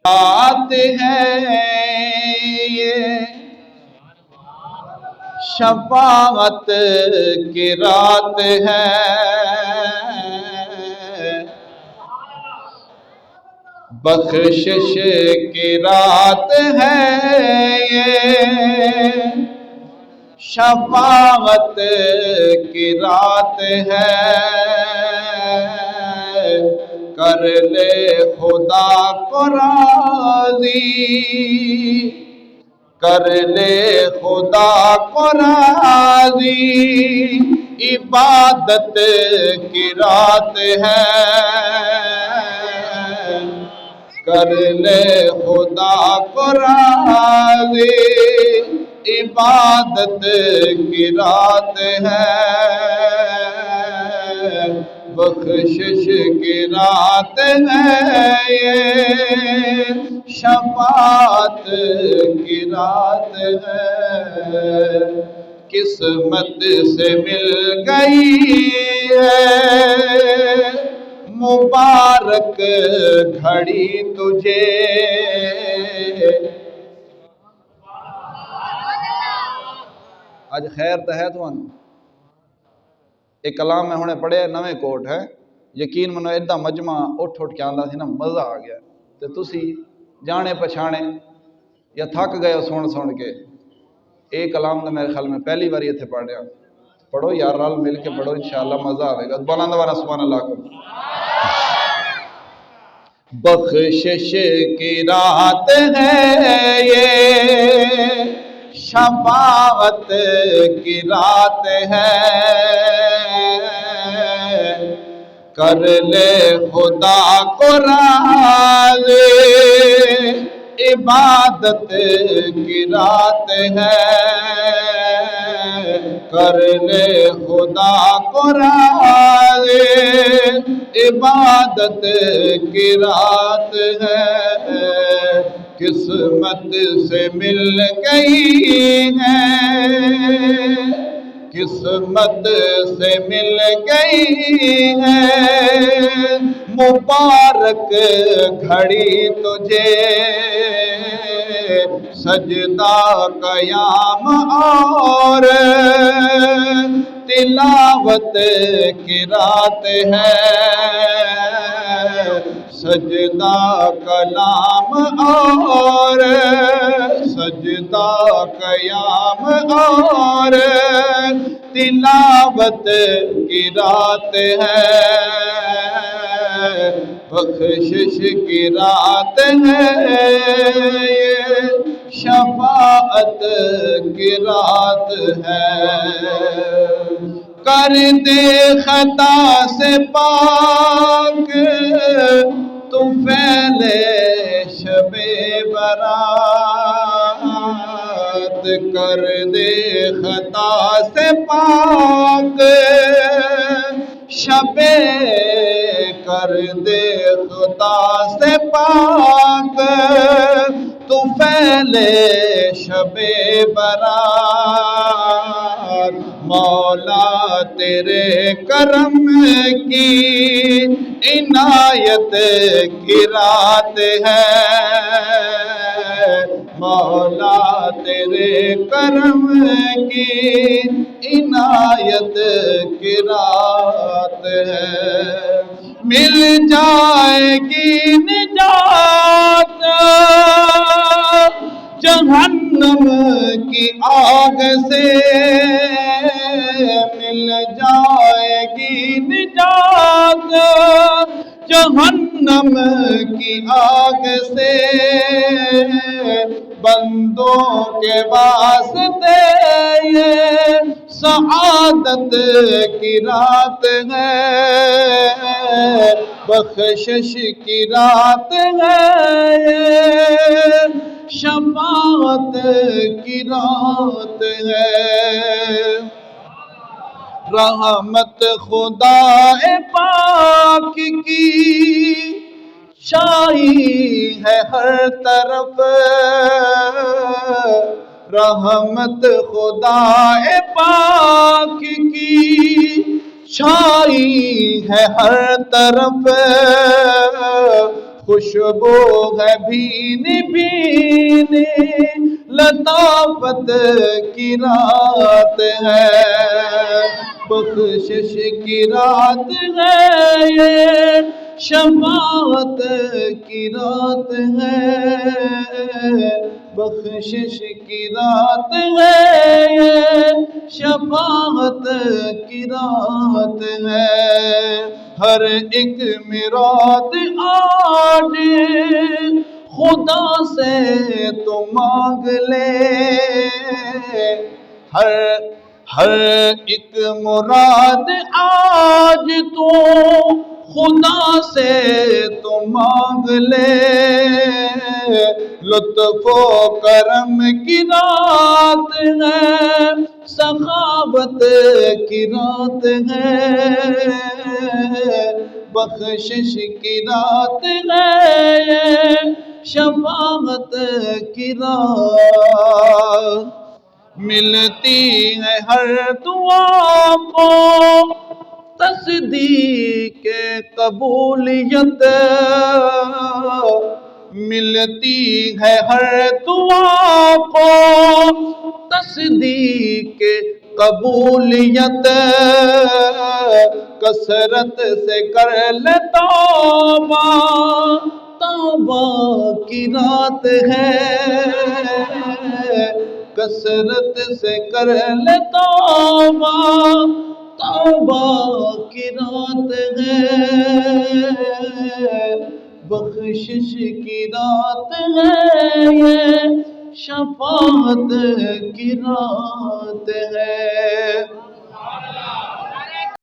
رات ہے یہ شفاعت کی رات ہے، بخشش کی رات ہے یہ، شفاعت کی رات ہے، کر لے خدا کو راضی، کر لے خدا کو راضی، عبادت کی رات ہے، کر لے خدا کو راضی، عبادت کی رات ہے، بخشش کی رات ہے یہ، شفاعت کی رات ہے، قسمت سے مل گئی ہے مبارک گھڑی تجھے، اج خیر تو ہے تو ایک کلام میں ہونے پڑھے نویں کوٹ ہے، یقین منو ایڈا مجمع اٹھ کے آندا سی نا، مزہ آ گیا تے تسی جانے پچھانے یا تھک گئے ہو سن کے، ایک کلام تو میرے خیال میں پہلی باری اتنے پڑھ رہا، پڑھو یار رل مل کے پڑھو، انشاءاللہ مزہ آئے گا، بلند والا سبحان اللہ کو۔ بخشش کی رات ہے یہ، شفاعت کی رات ہے، کر لے خدا کو راضی، عبادت کی رات ہے، کر لے خدا کو راضی، عبادت کی رات ہے، قسمت سے مل گئی ہے، قسمت سے مل گئی ہے مبارک گھڑی تجھے، سجدہ قیام اور تلاوت کی رات ہے، سجدہ کلام اور سجدہ قیام اور تلاوت کی رات ہے، بخشش کی رات ہے یہ، شفاعت کی رات ہے، کر دے خطا سے پاک تو پھیلے شب برات، کر دے خطا سے پاک شب، کر دے خطا سے پاک تو پھیلے شب برات، مولا تیرے کرم کی عنایت کی رات ہے، مولا تیرے کرم کی عنایت کی رات ہے، مل جائے گی نجات جہنم کی آگ سے، مل جائے گی نجات جہنم کی آگ سے، بندوں کے واسطے یہ سعادت کی رات ہے، بخشش کی رات ہے یہ، شفاعت کی رات ہے، رحمت خدا پاک کی چھائی ہے ہر طرف، رحمت خدا پاک کی چھائی ہے ہر طرف، خوشبو ہے بھینی بھینی لطافت کی رات ہے، بخشش کی رات ہے یہ، شفاعت کی رات ہے، بخشش کی رات ہے یہ، شفاعت کی رات ہے۔ ہر ایک مراد آج خدا سے تو مانگ لے، ہر ایک مراد آج تو خدا سے تو مانگ لے، لطف و کرم کی رات ہے، سخاوت کی رات ہے، بخشش کی رات ہے، شفاعت کی رات۔ ملتی ہے ہر دعا کو تصدیق قبولیت، ملتی ہے ہر دعا کو تصدیق قبولیت، کثرت سے کر لے توبہ، توبہ کی رات ہے، کثرت سے کر لے توبہ، توبہ کی رات ہے، بخشش کی رات ہے یہ، شفاعت کی رات ہے۔